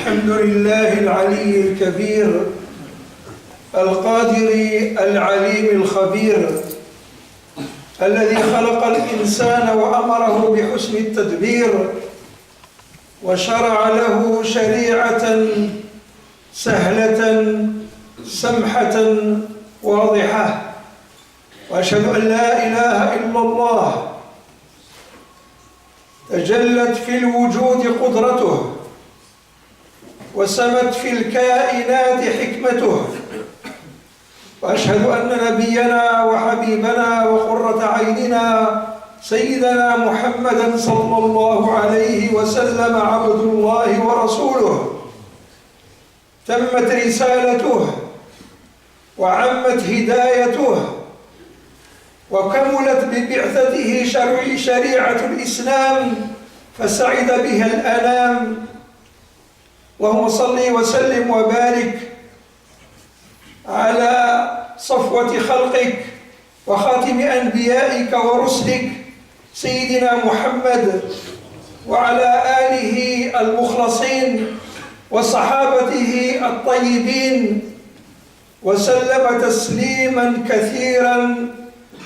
الحمد لله العلي الكبير القادر العليم الخبير الذي خلق الإنسان وأمره بحسن التدبير وشرع له شريعة سهلة سمحة واضحة، وأشهد أن لا إله إلا الله تجلت في الوجود قدرته وسمت في الكائنات حكمته، وأشهد أن نبينا وحبيبنا وقرة عيننا سيدنا محمدًا صلى الله عليه وسلم عبد الله ورسوله، تمت رسالته وعمت هدايته وكملت ببعثته شريعة الإسلام فسعد بها الأنام. اللهم صل وسلم وبارك على صفوة خلقك وخاتم أنبيائك ورسلك سيدنا محمد وعلى آله المخلصين وصحابته الطيبين، وسلم تسليما كثيرا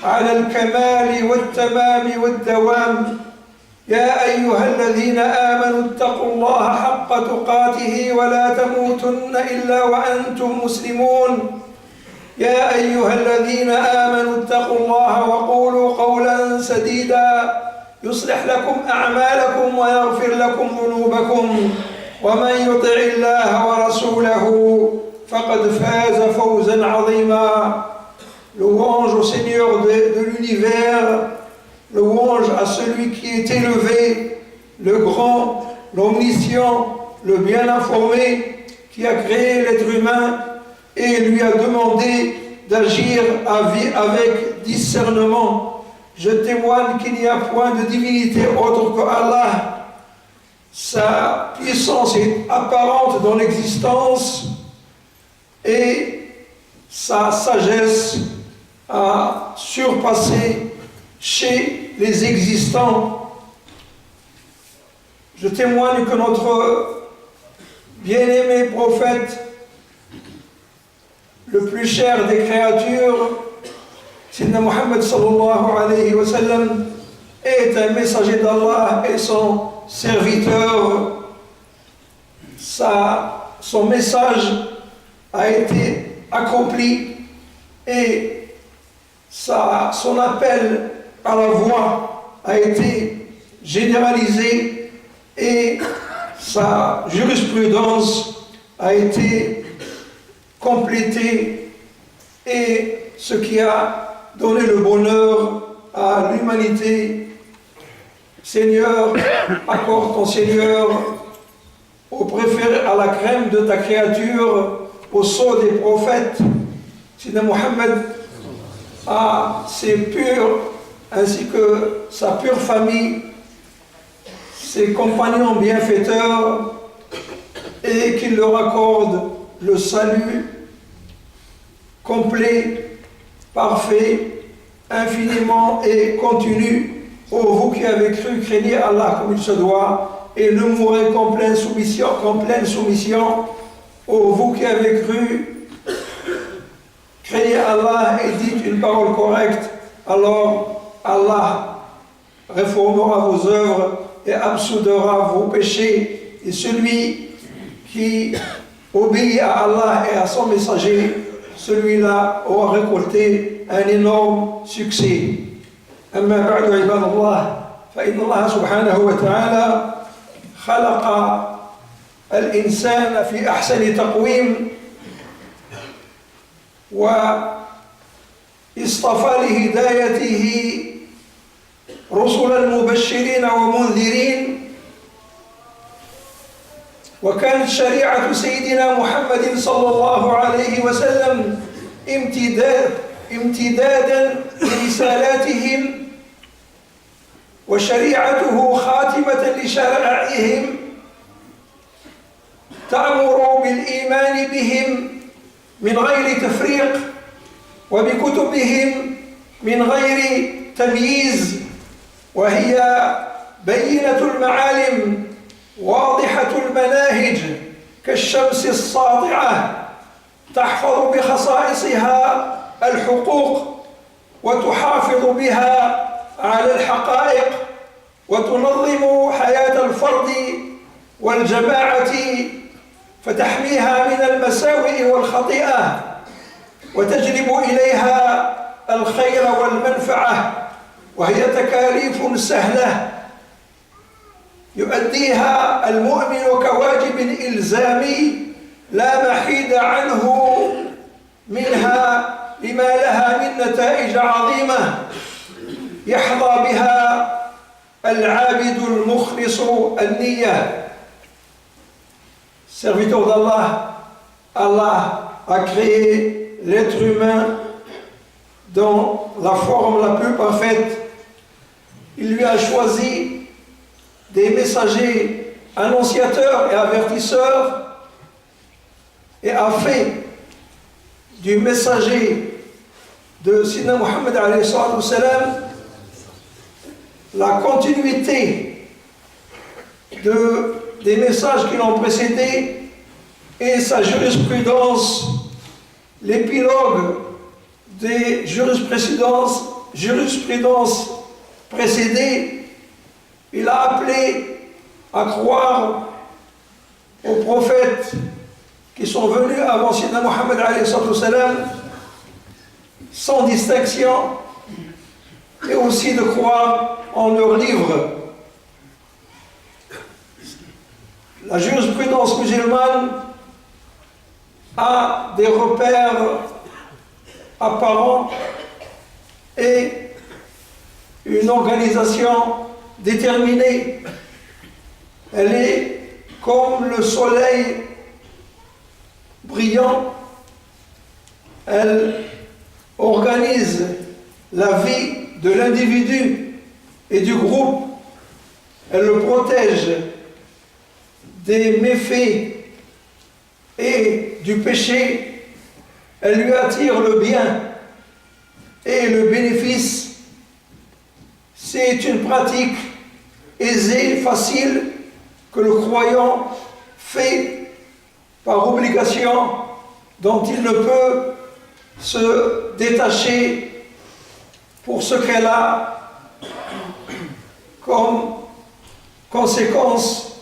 على الكمال والتمام والدوام. يا أيها الذين آمنوا اتقوا الله حق تقاته ولا تموتن إلا وأنتم مسلمون. يا أيها الذين آمنوا اتقوا الله وقولوا قولا سديدا يصلح لكم أعمالكم ويغفر لكم ذنوبكم، ومن يطع الله ورسوله فقد فاز فوزا عظيما. Louange au Seigneur de l'univers, louange à celui qui est élevé, le grand, l'omniscient, le bien informé, qui a créé l'être humain et lui a demandé d'agir avec discernement. Je témoigne qu'il n'y a point de divinité autre que Allah. Sa puissance est apparente dans l'existence et sa sagesse a surpassé chez les existants. Je témoigne que notre bien-aimé prophète, le plus cher des créatures, Sayyidina Muhammad sallallahu alayhi wa sallam, est un messager d'Allah et son serviteur. Son message a été accompli et son appel à la voix a été généralisé et sa jurisprudence a été complétée, et ce qui a donné le bonheur à l'humanité. Seigneur, accorde ton Seigneur au préféré, à la crème de ta créature, au sceau des prophètes, Sayyidina Muhammad, à ses purs, ainsi que sa pure famille, ses compagnons bienfaiteurs, et qu'il leur accorde le salut complet, parfait, infiniment et continu. Ô vous qui avez cru, craignez Allah comme il se doit et ne mourrez qu'en pleine soumission. Ô vous qui avez cru, craignez Allah et dites une parole correcte, alors Allah réformera vos œuvres et absoudera vos péchés. Et celui qui obéit à Allah et à son messager, celui-là aura récolté un énorme succès. أما بعد عباد الله، فإن الله سبحانه وتعالى خلق الإنسان في أحسن تقويم، واصطفى لهدايته رسلا مبشرين ومنذرين، وكانت شريعة سيدنا محمد صلى الله عليه وسلم امتدادا لرسالاتهم، وشريعته خاتمة لشرائعهم، تأمر بالإيمان بهم من غير تفريق وبكتبهم من غير تمييز، وهي بينة المعالم واضحة المناهج كالشمس الساطعة تحفظ بخصائصها الحقوق وتحافظ بها على الحقائق وتنظم حياة الفرد والجماعة فتحميها من المساوئ والخطيئة وتجلب إليها الخير والمنفعة، وهي تكاليف سهلة يؤديها المؤمن كواجب إلزامي لا محيد عنه منها لما لها من نتائج عظيمة يحظى بها العابد المخلص النية. Serviteur d'Allah, Allah a créé l'être humain dans la forme la plus parfaite. Il lui a choisi des messagers annonciateurs et avertisseurs et a fait du messager de Sina Muhammad alayhi salam la continuité des messages qui l'ont précédé et sa jurisprudence, l'épilogue des jurisprudences précédées. Il a appelé à croire aux prophètes qui sont venus avant Sayyidina Muhammad alayhi salam sans distinction et aussi de croire en leurs livres. La jurisprudence musulmane a des repères apparents et une organisation déterminée. Elle est comme le soleil brillant. Elle organise la vie de l'individu et du groupe. Elle le protège des méfaits et du péché. Elle lui attire le bien et le bénéfice. C'est une pratique aisée, facile, que le croyant fait par obligation, dont il ne peut se détacher pour ce qu'elle a comme conséquence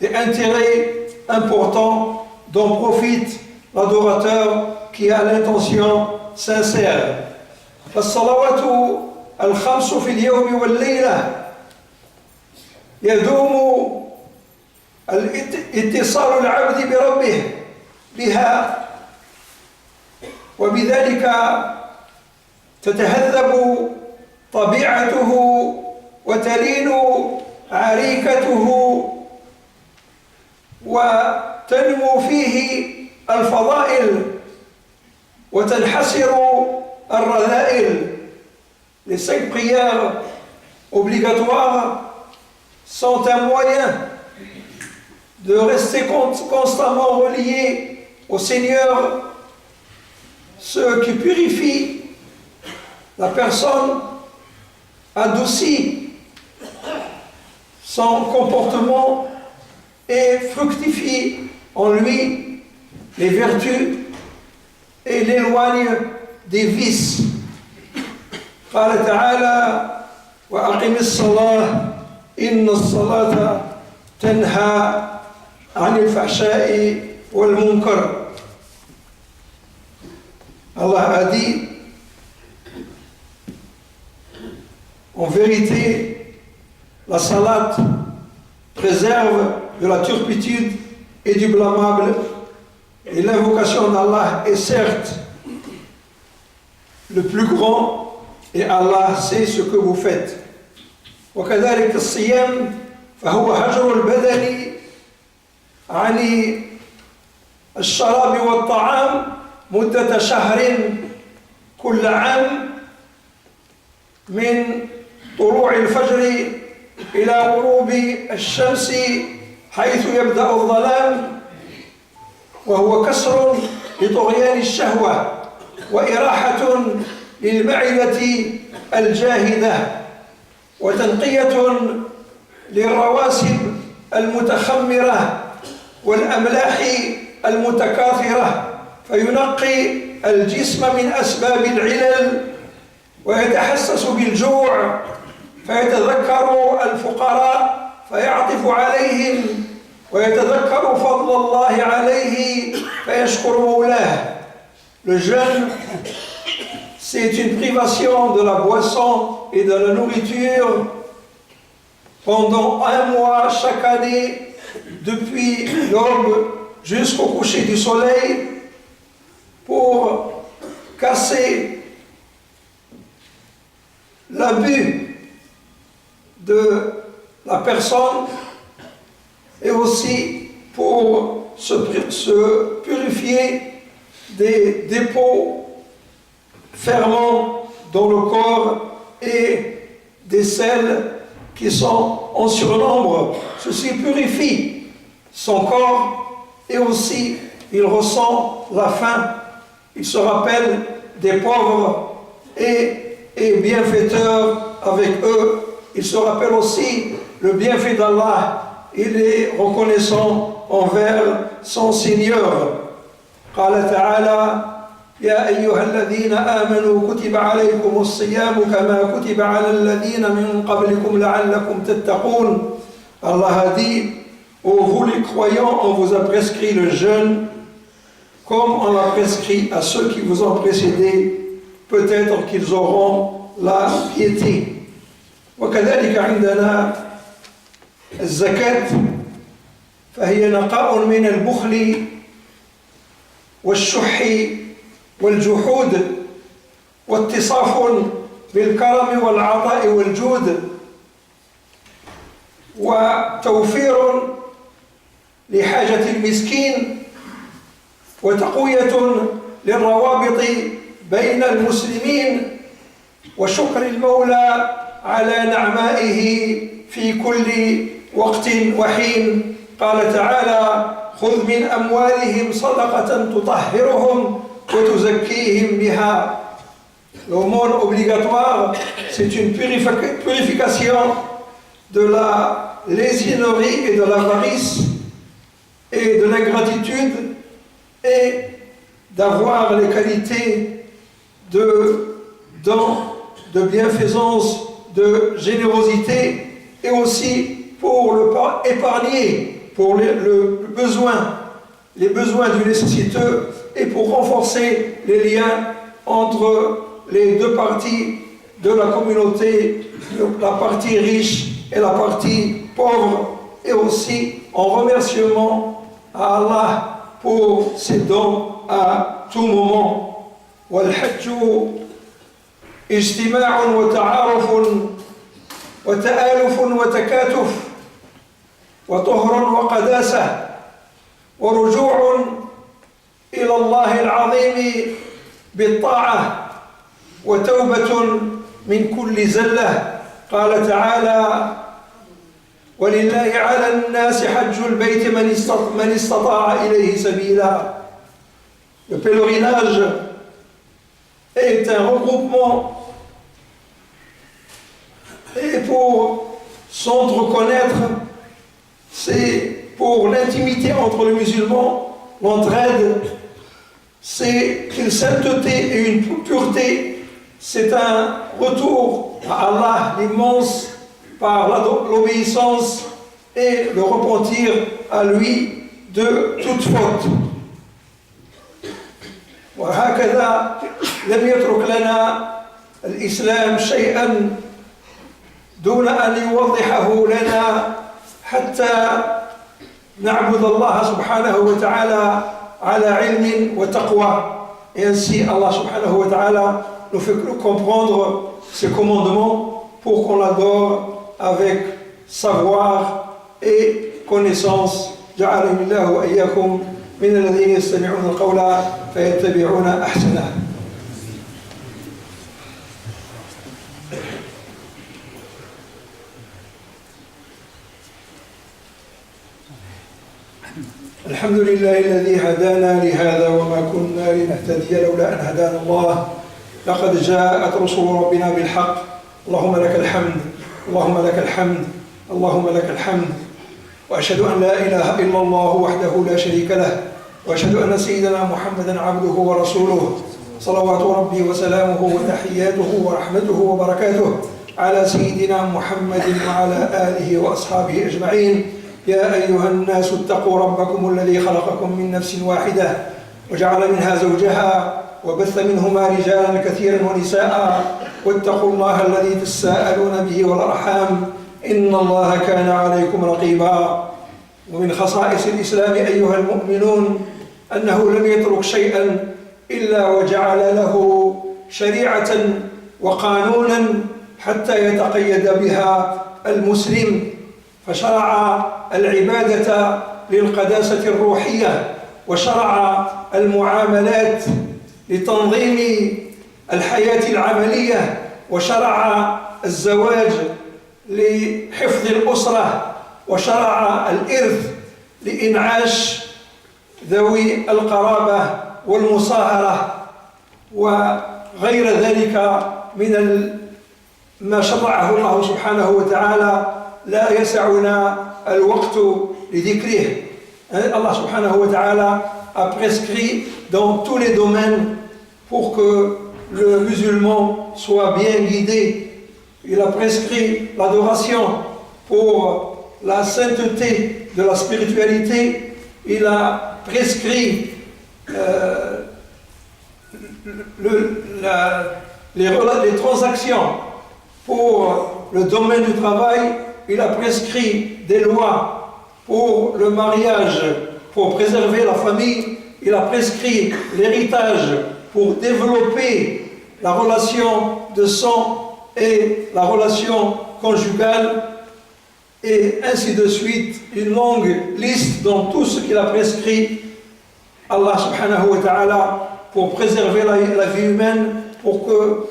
et intérêt important dont profite l'adorateur qui a l'intention sincère. فالصلوات الخمس في اليوم والليلة يدوم اتصال العبد بربه بها، وبذلك تتهذب طبيعته وتلين عريكته وتنمو فيه الفضائل وتنحسر الرذائل. Les 5 prières obligatoires sont un moyen de rester constamment relié au Seigneur, ce qui purifie la personne, adoucit son comportement et fructifie en lui les vertus et l'éloigne des vices. قال تعالى وأقم الصلاة إن الصلاة تنهى عن الفحشاء والمنكر. Allah a dit, en vérité, la salat préserve de la turpitude et du blâmable, et l'invocation d'Allah est certes le plus grand, et Allah sait ce que vous faites. وكذلك الصيام فهو هجر البدن عن الشراب والطعام مدة شهر كل عام من طلوع الفجر إلى غروب الشمس حيث يبدأ الظلام، وهو كسر لطغيان الشهوة وإراحة للمعدة الجاهدة وتنقية للرواسب المتخمرة والأملاح المتكاثرة فينقي الجسم من أسباب العلل ويتحسس بالجوع فيتذكر الفقراء فيعطف عليهم ويتذكر فضل الله عليه فيشكر مولاه. Le jeûne, c'est une privation de la boisson et de la nourriture pendant un mois chaque année, depuis l'aube jusqu'au coucher du soleil, pour casser l'abus de la personne et aussi pour se purifier des dépôts ferments dans le corps et des sels qui sont en surnombre. Ceci purifie son corps et aussi il ressent la faim. Il se rappelle des pauvres et est bienfaiteur avec eux. Il se rappelle aussi le bienfait d'Allah. Il est reconnaissant envers son Seigneur. قال تعالى يا أيها الذين آمنوا كتب عليكم الصيام كما كتب على الذين من قبلكم لعلكم تتقون. Allah a dit, ô vous les croyants, on vous a prescrit le jeûne comme on l'a prescrit à ceux qui vous ont précédés, peut-être qu'ils auront la piété. وكذلك عندنا الزكاة فهي نقاء من البخل والشح والجحود واتصاف بالكرم والعطاء والجود وتوفير لحاجة المسكين وتقوية للروابط بين المسلمين وشكر المولى على نعمائه في كل وقت وحين. قال تعالى خذ من أموالهم صدقة تطهرهم وتزكيهم بها. L'aumône obligatoire, c'est une purification de la lésinerie et de l'avarice et de l'ingratitude et d'avoir les qualités de don, de bienfaisance, de générosité et aussi pour le épargner, pour le besoin, les besoins du nécessiteux et pour renforcer les liens entre les deux parties de la communauté, la partie riche et la partie pauvre, et aussi en remerciement à Allah pour ses dons à tout moment. والحج اجتماع وتعارف وتآلف وتكاتف وطهر وقداسة ورجوع إلى الله العظيم بالطاعة وتوبة من كل زلة. قال تعالى ولله على الناس حج البيت من استطاع إليه سبيلا. Le pèlerinage est un regroupement et pour s'entreconnaître, c'est pour l'intimité entre les musulmans, l'entraide, c'est une sainteté et une pureté, c'est un retour à Allah l'immense par l'obéissance et le repentir à lui de toute faute. وهكذا لم يترك لنا الإسلام شيئا دون أن يوضحه لنا حتى نعبد الله سبحانه وتعالى على علم وتقوى. Et ainsi Allah subhanahu wa ta'ala nous fait comprendre ses commandements pour qu'on l'adore avec savoir et connaissance. جعلني الله وإياكم من الذين يستمعون القول فيتبعون أحسنه. الحمد لله الذي هدانا لهذا وما كنا لنهتدي لولا أن هدانا الله لقد جاءت رسل ربنا بالحق. اللهم لك الحمد اللهم لك الحمد اللهم لك الحمد. وأشهد أن لا إله إلا الله وحده لا شريك له وأشهد أن سيدنا محمدا عبده ورسوله صلوات ربي وسلامه وتحياته ورحمته وبركاته على سيدنا محمد وعلى آله وأصحابه أجمعين. يا أيها الناس اتقوا ربكم الذي خلقكم من نفس واحدة وجعل منها زوجها وبث منهما رجالا كثيرا ونساء واتقوا الله الذي تساءلون به والأرحام إن الله كان عليكم رقيبا. ومن خصائص الإسلام أيها المؤمنون أنه لم يترك شيئا إلا وجعل له شريعة وقانونا حتى يتقيد بها المسلم، فشرع العبادة للقداسة الروحية، وشرع المعاملات لتنظيم الحياة العملية، وشرع الزواج لحفظ الأسرة، وشرع الإرث لإنعاش ذوي القرابة والمصاهرة وغير ذلك من ما شرعه الله سبحانه وتعالى لا يسعنا الوقت لذكره. Allah subhanahu wa ta'ala a prescrit dans tous les domaines pour que le musulman soit bien guidé. Il a prescrit l'adoration pour la sainteté de la spiritualité. Il a prescrit les transactions pour le domaine du travail. Il a prescrit des lois pour le mariage, pour préserver la famille. Il a prescrit l'héritage pour développer la relation de sang et la relation conjugale, et ainsi de suite, une longue liste dans tout ce qu'il a prescrit, Allah subhanahu wa ta'ala, pour préserver la vie humaine, pour que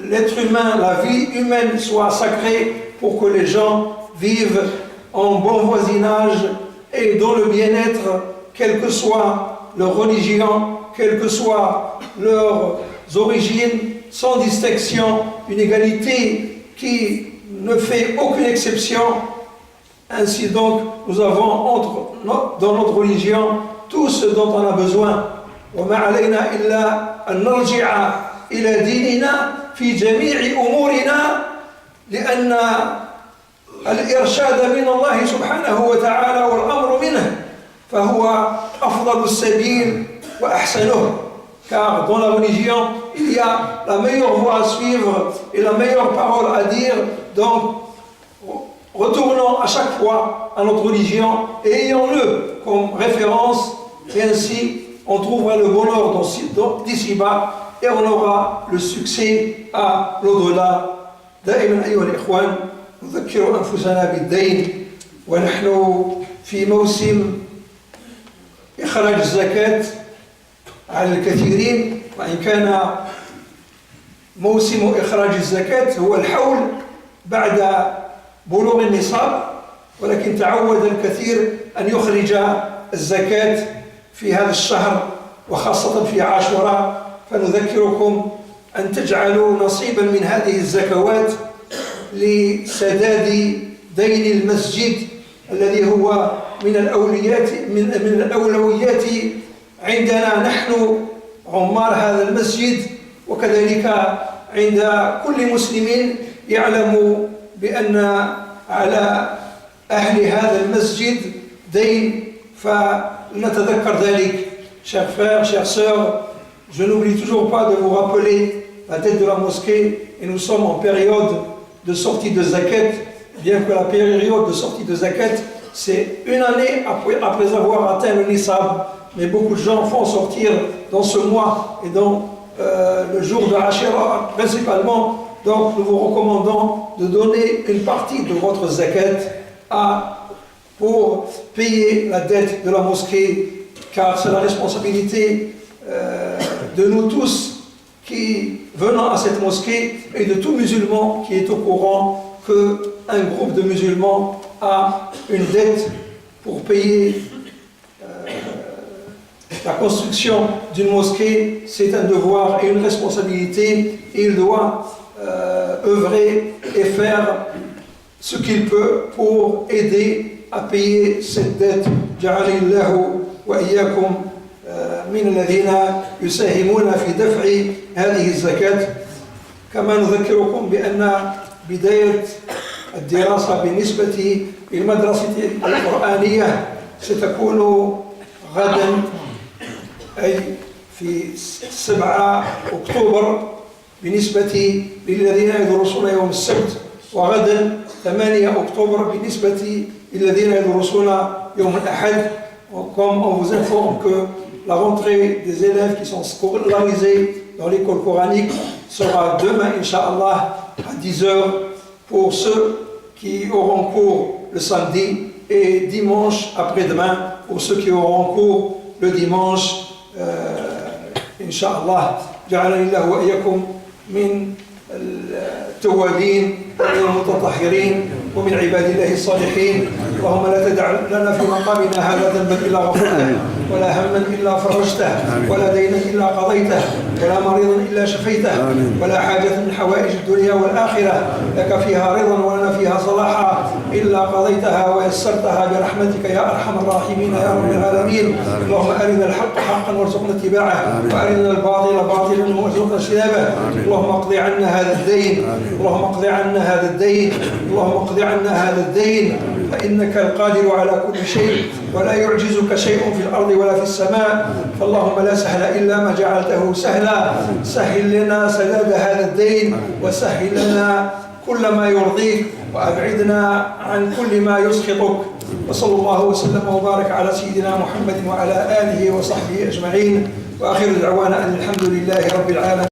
l'être humain, la vie humaine soit sacrée, pour que les gens vivent en bon voisinage et dans le bien-être, quelle que soit leur religion, quelles que soient leurs origines, sans distinction, une égalité qui ne fait aucune exception. Ainsi donc, nous avons dans notre religion tout ce dont on a besoin. وَمَا عَلَيْنَا إِلَّا أَن نَرْجِعَ إِلَى دِينِنَا فِي جَمِيعِ أُمُورِنَا لأن الإرشاد من الله سبحانه وتعالى والأمر منه فهو أفضل السبيل وأحسنه. Car dans la religion, il y a la meilleure voie à suivre et la meilleure parole à dire. Donc, retournons à chaque fois à notre religion et ayons-le comme référence, et ainsi on trouvera le bonheur d'ici-bas et on aura le succès à l'au-delà. دائما أيها الإخوان نذكر أنفسنا بالدين ونحن في موسم إخراج الزكاة على الكثيرين، وإن كان موسم إخراج الزكاة هو الحول بعد بلوغ النصاب، ولكن تعود الكثير أن يخرج الزكاة في هذا الشهر وخاصة في عاشوراء. فنذكركم أن تجعلوا نصيبا من هذه الزكوات لسداد دين المسجد الذي هو من الأولويات عندنا نحن عمار هذا المسجد، وكذلك عند كل مسلم يعلم بأن على أهل هذا المسجد دين، فلنتذكر ذلك. Chers frères, chères sœurs, je n'oublie toujours pas de vous rappeler la dette de la mosquée, et nous sommes en période de sortie de zakat, bien que la période de sortie de zakat c'est une année après avoir atteint le nisab, mais beaucoup de gens font sortir dans ce mois et dans le jour de Ashura principalement. Donc nous vous recommandons de donner une partie de votre zakat pour payer la dette de la mosquée, car c'est la responsabilité de nous tous qui venons à cette mosquée et de tout musulman qui est au courant qu'un groupe de musulmans a une dette pour payer la construction d'une mosquée. C'est un devoir et une responsabilité, et il doit œuvrer et faire ce qu'il peut pour aider à payer cette dette. جعلني الله وإياكم من الذين يساهمون في دفع هذه الزكاة. كما نذكركم بأن بداية الدراسة بالنسبة للمدرسة القرآنية ستكون غدا، أي في 7 أكتوبر بالنسبة للذين يدرسون يوم السبت، وغدا 8 أكتوبر بالنسبة للذين يدرسون يوم الأحد. Comme on vous informe que la rentrée des élèves qui sont scolarisés dans l'école coranique sera demain, Inch'Allah, à 10 h pour ceux qui auront cours le samedi, et dimanche après-demain pour ceux qui auront cours le dimanche, Inch'Allah. جعلني الله وإياكم من التوابين ومن المتطهرين ومن عباد الله الصالحين. اللهم لا تدع لنا في مقامنا هذا ذنبا إلا غفرته، ولا هما إلا فرجته، ولا دينا إلا قضيته، ولا مريضا إلا شفيته، ولا حاجة من حوائج الدنيا والآخرة لك فيها رضا ولنا فيها صلاحا إلا قضيتها ويسرتها برحمتك يا أرحم الراحمين يا رب العالمين. اللهم أرنا الحق حقا وارزقنا اتباعه، وأرنا الباطل باطلا وارزقنا اجتنابه. اللهم اقض عنا هذا الدين، اللهم اقض عنا هذا الدين، اللهم اقض عنا هذا الدين، فإنك القادر على كل شيء ولا يعجزك شيء في الأرض ولا في السماء. فاللهم لا سهل إلا ما جعلته سهلا. سهل لنا سداد هذا الدين، وسهل لنا كل ما يرضيك، وأبعدنا عن كل ما يسخطك. وصلى الله وسلم وبارك على سيدنا محمد وعلى آله وصحبه أجمعين، وآخر دعوانا أن الحمد لله رب العالمين.